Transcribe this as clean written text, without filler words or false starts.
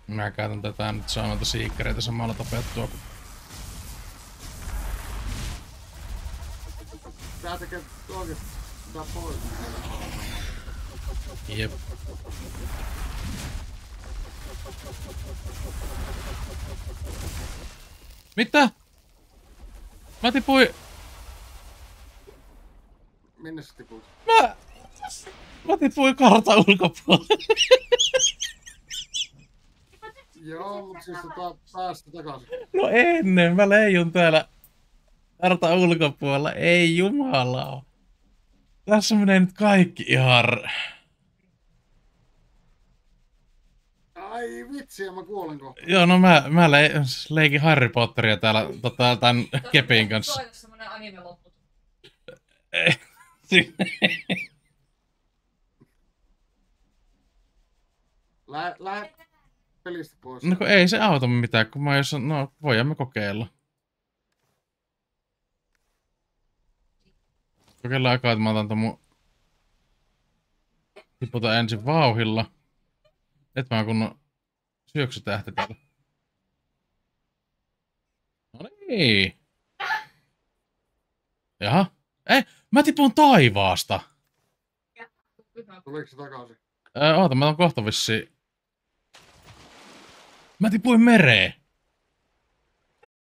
Mä käytän tätä nyt saa noita siikkereitä samalla tapettua. Tää tekee oikeesti tää pois. Jep. Mitä? Mä tipuin... Minne sä tipuit? Mä tipuin kartan ulkopuolelle. Joo, mut siis päästä takaisin. No ennen, mä leijun täällä kartan ulkopuolella. Ei jumala. Tässä menee nyt kaikki ihan... Ai vitsi, mä kuolen kohta. Joo, no mä leikin Harry Potteria täällä tän kepin kanssa. Tuo on semmonen anime loppu. Lähde pelistä pois. No kun ei se auta mitään, kun mä jos... No, voidaan me kokeilla. Kokeillaan aikaa, että mä otan ton mun... Tiputa ensin vauhilla. Et mä kunnon syöksytähti täällä. No niin. Jaha. Ei, mä tipun taivaasta. Tuliko se takaisin? Oota, mä oon kohta vissiin. Mä tipuin mereen.